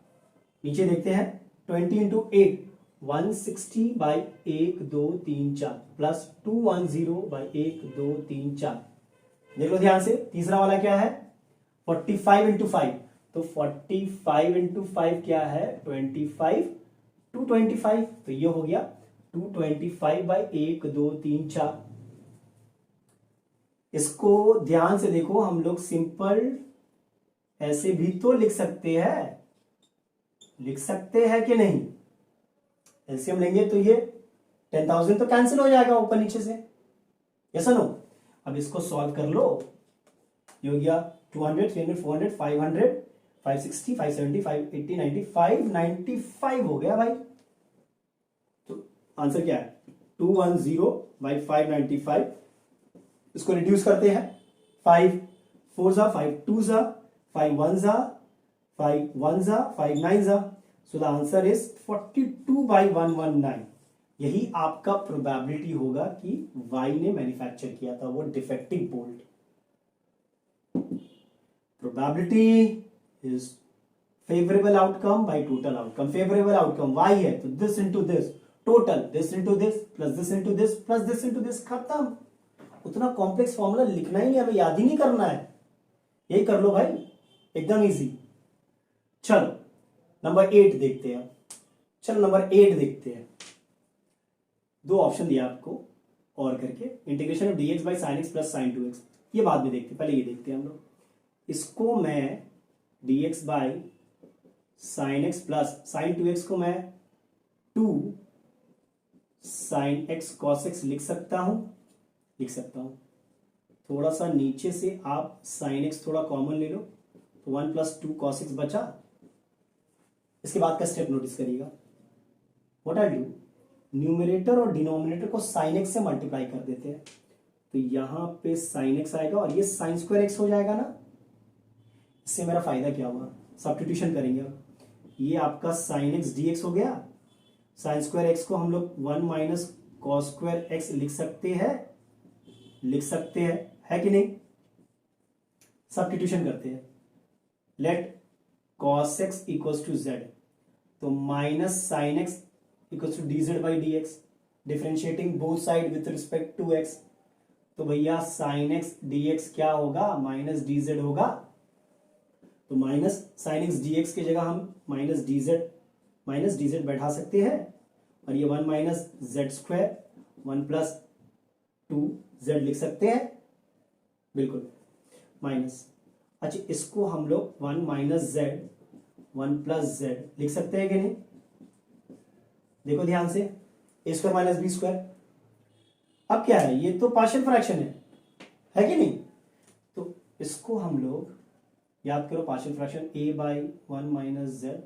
नीचे देखते हैं 20 इंटू 8, 160 बाई 1 2 3 4 प्लस 210 बाई 1 2 3 4। देख लो ध्यान से, तीसरा वाला क्या है, 45 इंटू 5, तो 45 इंटू 5 क्या है, 25 225, तो ये हो गया 225 बाई 1 2 3 4। इसको ध्यान से देखो, हम लोग सिंपल ऐसे भी तो लिख सकते हैं कि नहीं। एलसीएम लेंगे तो ये 10,000 तो कैंसिल हो जाएगा ऊपर नीचे से, यस नो। अब इसको सॉल्व कर लो, ये हो गया 200 300 400 500 560 570 580 90 595 हो गया भाई। तो आंसर क्या है, 210 बाई 595। इसको रिड्यूस करते हैं, 5 4 जा 5 2 जा 5 1 जा 5 1 जा 5 9 जा। So the answer is 42/119। यही आपका प्रोबेबिलिटी होगा कि Y ने मैन्युफैक्चर किया था वो defective bolt. Probability is favourable outcome by total outcome. Favourable outcome Y है तो this into this, total this into this plus this into this plus this into this, खत्म। उतना कॉम्प्लेक्स फॉर्मूला लिखना ही नहीं, हमें याद ही नहीं करना है, यही कर लो भाई, एकदम इजी। चलो नंबर 8 देखते हैं। नंबर 8 देखते हैं, दो ऑप्शन दिया आपको और करके, integration of dx by sine x plus sign 2x। ये बाद में देखते हैं, पहले ये देखते हैं हम लोग। इसको मैं dx by sine x plus sign 2x को मैं 2 साइन एक्स कॉस एक्स लिख सकता हूं। थोड़ा सा नीचे से आप साइन एक्स थोड़ा कॉमन ले लो, तो 1 प्लस 2 कॉस एक्स बचा। इसके बाद का स्टेप नोटिस करिएगा, व्हाट आई डू, न्यूमरेटर और डिनोमिनेटर को साइन एक्स से मल्टीप्लाई कर देते हैं, तो यहां पे साइन एक्स आएगा और ये साइन स्क्वायर एक्स हो जाएगा ना। इससे मेरा फायदा क्या हुआ, सब्स्टिट्यूशन करेंगे। अब ये आपका साइन एक्स डी एक्स हो गया, साइन स्क्वायर एक्स को हम लोग 1 माइनस कॉस स्क्वायर एक्स लिख सकते हैं है कि नहीं। सब्स्टिट्यूशन करते हैं, let cos x equals to z, तो minus sine x equals to dz by dx, differentiating both side with respect to x, तो भैया साइन x dx क्या होगा, माइनस dz होगा। तो माइनस साइन x dx की जगह हम माइनस dz बैठा सकते हैं, और ये 1 minus Z square 1 plus 2z लिख सकते हैं, बिल्कुल माइनस। अच्छा इसको हम लोग 1 माइनस जेड 1 प्लस जेड लिख सकते हैं कि नहीं, देखो ध्यान से, ए स्क्वायर माइनस बी स्क्वायर। अब क्या है, ये तो पार्शियल फ्रैक्शन है कि नहीं, तो इसको हम लोग याद करो, partial fraction a by 1 minus z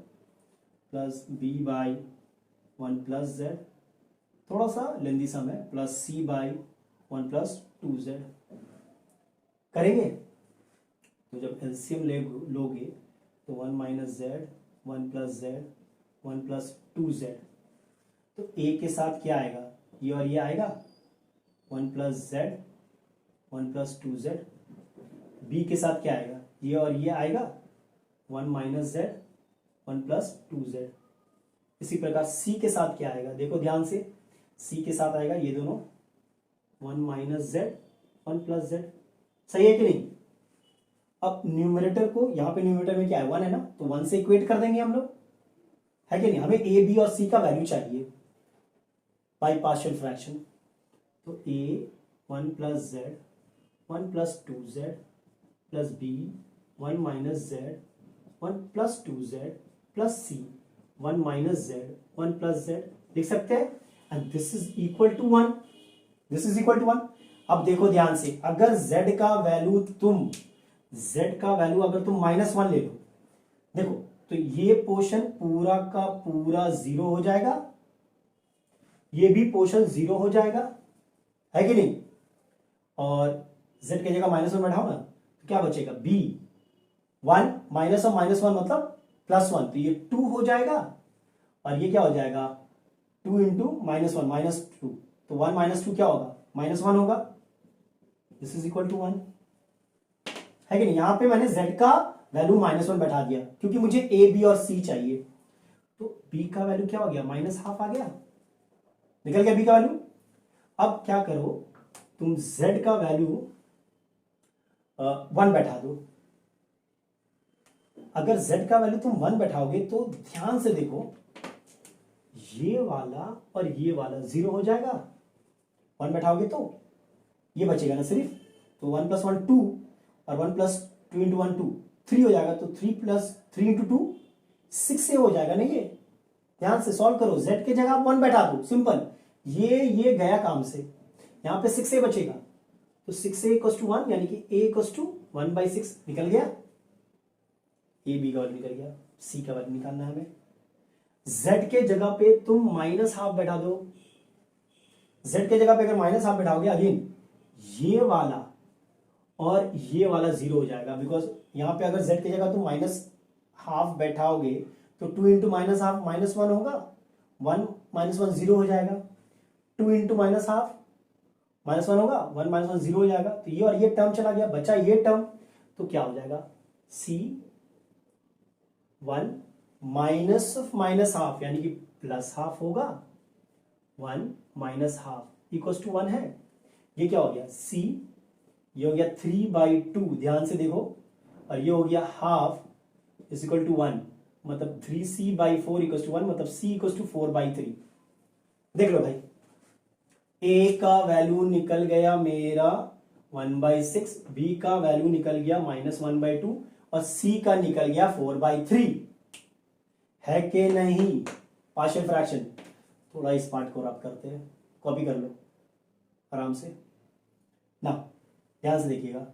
plus b by 1 plus Z, थोड़ा सा लेंदी सम है, plus c by 1 plus 2z करेंगे। तो जब एलसीएम लोगे तो 1 minus Z 1 plus Z 1 plus 2z, तो a के साथ क्या आएगा, ये और ये आएगा 1 plus Z 1 plus 2z। b के साथ क्या आएगा, ये और ये आएगा 1 माइनस जेड 1 प्लस 2z। इसी प्रकार सी के साथ क्या आएगा, देखो ध्यान से, सी के साथ आएगा ये दोनों 1 माइनस जेड 1 प्लस जेड। सही है कि नहीं। अब न्यूमरेटर को, यहां पे न्यूमरेटर में क्या है 1 है ना, तो 1 से इक्वेट कर देंगे हम लोग, है कि नहीं। हमें ए बी और सी का वैल्यू चाहिए बाई पार्शियल फ्रैक्शन। तो A 1 plus Z 1 plus 2z plus B 1 minus Z 1 plus 2z plus C 1 minus Z 1 plus Z लिख सकते हैं। And this is equal to 1, this is equal to 1। अब देखो ध्यान से, अगर z का वैल्यू अगर तुम -1 ले लो, देखो तो ये पोर्शन पूरा का पूरा 0 हो जाएगा, ये भी पोर्शन 0 हो जाएगा, है कि नहीं। और z की जगह -1 बैठाओ ना, तो क्या बचेगा b 1 माइनस और -1 मतलब +1, तो ये 2 हो जाएगा। और ये क्या हो जाएगा 2 इंटू -1 -2, तो 1 माइनस 2 क्या होगा -1 होगा। दिस इज इक्वल टू 1, है कि नहीं। यहां पे मैंने z का वैल्यू -1 बैठा दिया क्योंकि मुझे a b और c चाहिए। तो b का वैल्यू क्या हो गया -12 आ गया, निकल गया b का वैल्यू। अब क्या करो, तुम z का वैल्यू 1 बैठा दो। अगर z का वैल्यू तुम 1 बैठाओगे तो ध्यान से देखो, ये वाला और ये वाला 0 हो जाएगा। 1 बैठाओगे तो ये बचेगा ना सिर्फ, तो 1 प्लस 1 2 और 1 प्लस 2 इंटू 1 2 3 हो जाएगा, तो 3 प्लस 3 इंटू 2 6 से हो जाएगा ना ये। ध्यान से सॉल्व करो, z की जगह आप 1 बैठा दो, सिंपल, ये गया काम से, यहां पे 6 से बचेगा, तो 6a इक्वल्स टू 1 यानी कि a इक्वल्स टू 1/6 निकल गया। a b का वैल्यू निकल गया, c का वैल्यू निकालना है हमें। z के जगह पे तुम -12 बैठा दो, z के जगह पे अगर -12 बैठाओगे, अगेन ये वाला और ये वाला 0 हो जाएगा, बिकॉज यहां पे अगर z की जगह तुम -12 बैठाओगे तो 2 इंटू -12 -1 होगा, 1 -1 0 हो जाएगा, 2 इंटू -12 -1 होगा, 1 -1 0 हो जाएगा। तो ये और ये टर्म चला गया, बचा ये टर्म, तो क्या हो जाएगा c 1 माइनस -12 यानी कि +12 होगा, 1 -12 इक्वल्स टू 1 है। ये क्या हो गया c, ये हो गया 3/2, ध्यान से देखो, और ये हो गया ½ इज इक्वल टू 1, मतलब 3c/4 इक्वल्स टू 1, मतलब c इक्वल्स टू 4/3। देख लो भाई, a का वैल्यू निकल गया मेरा 1/6, b का वैल्यू निकल गया -1/2 और c का निकल गया 4/3, है कि नहीं। पार्शियल फ्रैक्शन, थोड़ा इस पार्ट को रब करते हैं, कॉपी कर लो आराम से ना, ध्यान से देखिएगा,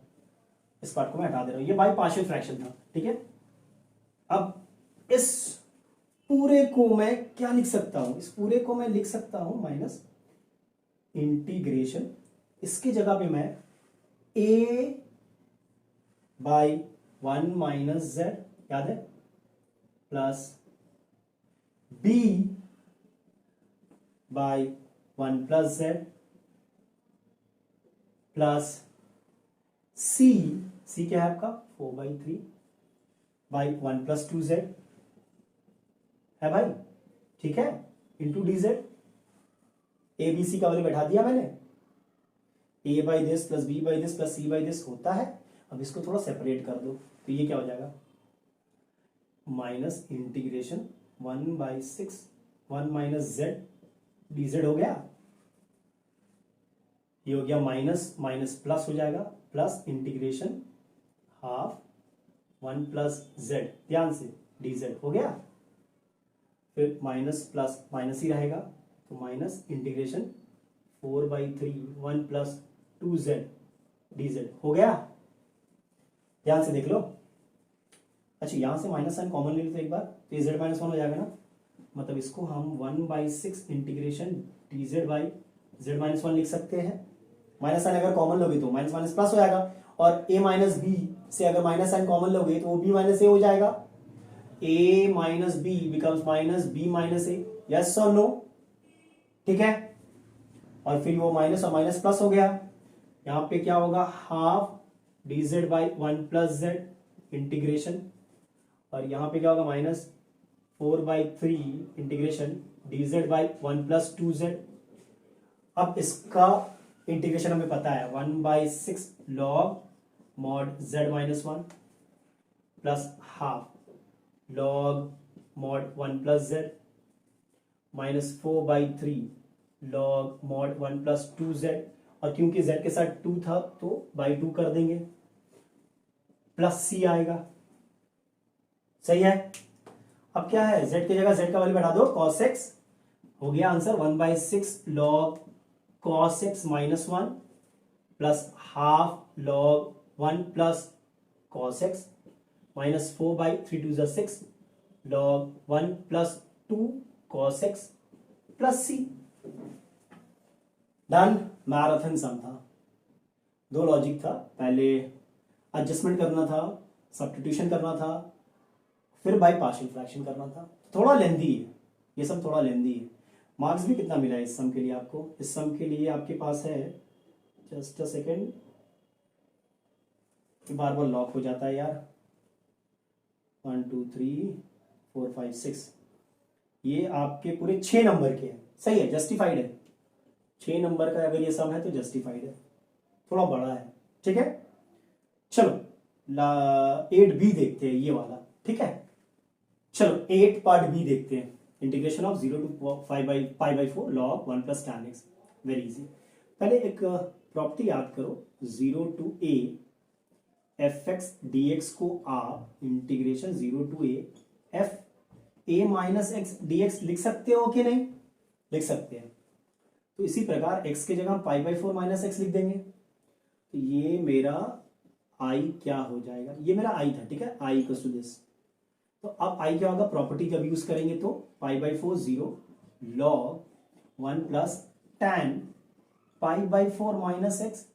इस पार्ट को मैं हटा दे रहा हूं, ये भाई पार्शियल फ्रैक्शन था, ठीक है। अब इस पूरे को मैं क्या लिख सकता हूं, इस पूरे को मैं लिख सकता हूं माइनस इंटीग्रेशन, इसकी जगह पे मैं a/1 माइनस z, याद है, plus b/1 plus z plus c क्या है आपका 4/3 बाई 1 प्लस 2z है भाई, ठीक है, into dz। A b c का वैल्यू बैठा दिया मैंने, a by this plus b by this plus c by this होता है। अब इसको थोड़ा सेपरेट कर दो, तो ये क्या हो जाएगा minus integration 1/6 1 minus z dz हो गया, ये हो गया माइनस माइनस प्लस हो जाएगा, प्लस इंटीग्रेशन ½ 1 प्लस z, ध्यान से dz हो गया, फिर माइनस प्लस माइनस ही रहेगा, तो minus integration 4/3 1 plus 2z dz हो गया। ध्यान से देख लो, अच्छा यहां से माइनस साइन कॉमन ले लो तो एक बार, तो z -1 हो जाएगा ना, मतलब इसको हम 1/6 इंटीग्रेशन dz बाई z -1 लिख सकते हैं। माइनस साइन अगर कॉमन लोगे तो माइनस माइनस प्लस हो जाएगा, और a माइनस बी से अगर माइनस साइन कॉमन लोगे तो वो b माइनस ए हो जाएगा, a minus b becomes minus b minus a, yes और नो, ठीक है। और फिर वो माइनस और माइनस प्लस हो गया, यहां पे क्या होगा ½ dz by 1 plus z integration, और यहाँ पे क्या होगा -4/3 इंटीग्रेशन dz बाई 1+2z। अब इसका इंटीग्रेशन हमें पता है 1/6 log mod z-1 plus half log mod 1+z -4/3 log mod 1+2z, और क्योंकि z के साथ 2 था तो बाई 2 कर देंगे, प्लस c आएगा। सही है। अब क्या है, z की जगह z का वैल्यू बैठा दो, cos x हो गया answer 1/6 log cos x -1 plus half log 1 plus cos x -4/3 log 1 plus 2 cos x plus c। Done. Marathon sum था, दो लॉजिक था, पहले एडजस्टमेंट करना था, सब्स्टिट्यूशन करना था, फिर बाय पार्शियल फ्रैक्शन करना था। थोड़ा लेंदी है ये सब, थोड़ा लेंदी है। मार्क्स भी कितना मिला है इस सम के लिए आपको? इस सम के लिए आपके पास है, just a second, bar bar lock हो जाता है यार, 1 2 3 4 5 6, ये आपके पूरे 6 नंबर के हैं। सही है, जस्टिफाइड है। 6 नंबर का अगर ये सम है तो जस्टिफाइड है, थोड़ा बड़ा है। ठीक है, चलो 8b देखते हैं, ये वाला। ठीक है, चलो 8 पार्ट बी देखते हैं। Integration of 0 to π/4 log 1 plus tan x, very easy. पहले एक प्रॉपर्टी याद करो, 0 to a fx dx को आप integration 0 to a f a minus x dx लिख सकते हो कि नहीं? लिख सकते हैं। तो इसी प्रकार x की जगह हम π/4 माइनस एक्स लिख देंगे। तो ये मेरा i क्या हो जाएगा, ये मेरा i था। ठीक है, i इक्वल टू दिस। तो अब i क्या होगा, प्रॉपर्टी जब यूज करेंगे तो π/4 0 log 1 plus tan π/4 minus X.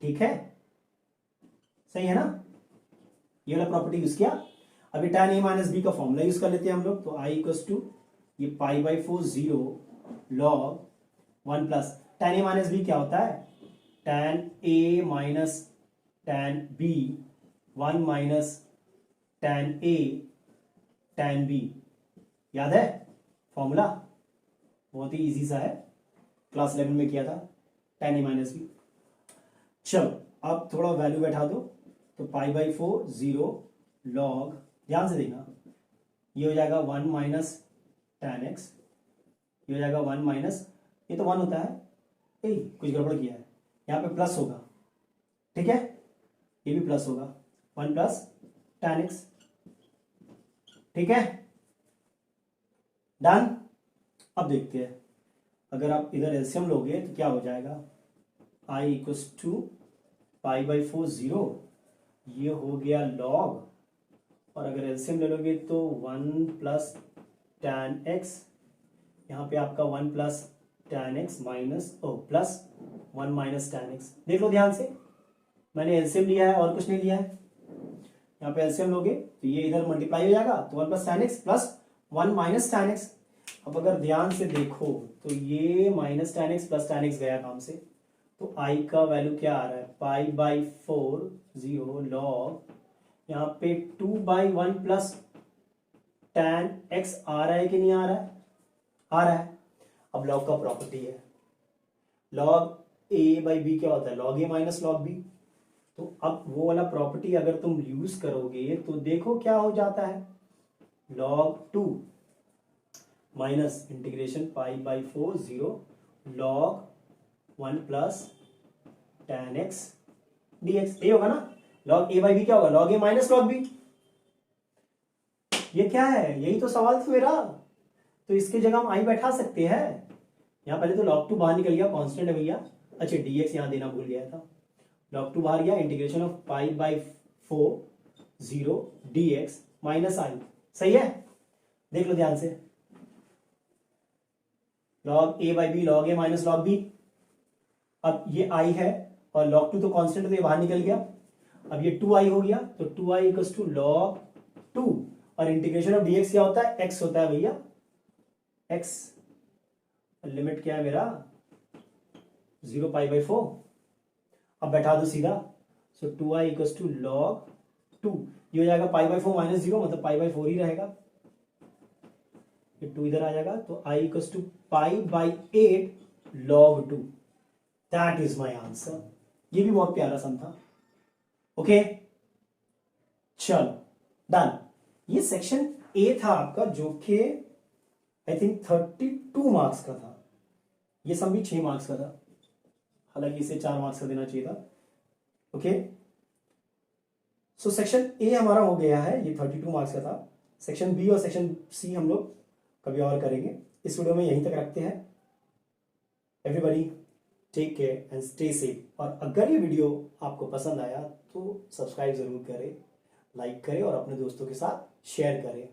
ठीक है, सही है ना? ये वाला प्रॉपर्टी यूज किया। अभी tan a माइनस बी का फॉर्मूला यूज कर लेते हैं हम लोग। तो i इक्वल टू ये π/4 0 log 1 plus tan a minus b क्या होता है, tan a minus tan b 1 minus tan a tan b। याद है फॉर्मूला? बहुत ही इजी सा है, क्लास 11 में किया था, tan a माइनस बी। चलो अब थोड़ा वैल्यू बैठा दो। तो π/4 0 log, ध्यान से देखना, ये हो जाएगा 1 माइनस tan x, ये हो जाएगा 1 माइनस, ये तो 1 होता है, कुछ गड़बड़ किया है, यहाँ पे प्लस होगा। ठीक है, ये भी प्लस होगा, 1 प्लस tan x। ठीक है, डन। अब देखते हैं, अगर आप इधर एलसीएम लोगे तो क्या हो जाएगा, i इक्वल्स टू π/4 0, ये हो गया log, और अगर एलसीएम ले लोगे तो 1 प्लस tan x, यहाँ पे आपका 1 plus tan x minus plus 1 minus tan x। देख लो ध्यान से, मैंने एलसीएम लिया है और कुछ नहीं लिया है। यहाँ पे एलसीएम लोगे तो ये इधर मल्टीप्लाई हो जाएगा, तो 1 plus tan x plus 1 minus tan x। अब अगर ध्यान से देखो तो ये minus tan x plus tan x गया काम से, तो i का वैल्यू क्या आ रहा है, π/4 0 log, यहाँ पे 2/1 प्लस tan x आ रहा है कि नहीं आ रहा है? आ रहा है। अब log का प्रॉपर्टी है, log a/b क्या होता है, log a minus log b। तो अब वो वाला प्रॉपर्टी अगर तुम यूज करोगे तो देखो क्या हो जाता है, log 2 minus integration π/4 0 log 1 plus tan x dx, ये होगा ना। log a/b क्या होगा, log a minus log b। ये क्या है, यही तो सवाल था मेरा। तो इसके जगह हम i बैठा सकते हैं। यहाँ पहले तो log 2 बाहर निकल गया, कांस्टेंट है भैया। अच्छा dx यहाँ देना भूल गया था, log 2 बाहर गया, integration of π/4 0 dx minus i। सही है, देख लो ध्यान से, log a/b log a minus log b। अब ये i है और log 2 तो कांस्टेंट, तो ये बाहर निकल गया। अब ये 2i हो गया, तो 2i इक्वल्स टू log 2, और इंटीग्रेशन ऑफ dx क्या होता है, x होता है भैया, x। लिमिट क्या है मेरा, 0 π/4। अब बैठा दो सीधा, सो 2i इक्वल्स टू log 2, ये हो जाएगा पाई बाई 4 माइनस 0, मतलब पाई बाई 4 ही रहेगा, ये 2 इधर आ जाएगा, तो I equals to pi by 8 log 2, that is my answer. ये भी बहुत प्यारा सम था। ओके चलो डन। ये सेक्शन ए था आपका, जो कि आई थिंक 32 मार्क्स का था। ये सम भी 6 मार्क्स का था, हालांकि इसे 4 मार्क्स का देना चाहिए था। ओके सो सेक्शन ए हमारा हो गया है, ये 32 मार्क्स का था। सेक्शन बी और सेक्शन सी हम लोग कभी और करेंगे। इस वीडियो में यहीं तक रखते हैं। Everybody take care and stay safe. और अगर ये वीडियो आपको पसंद आया तो सब्सक्राइब जरूर करें, लाइक करें और अपने दोस्तों के साथ शेयर करें।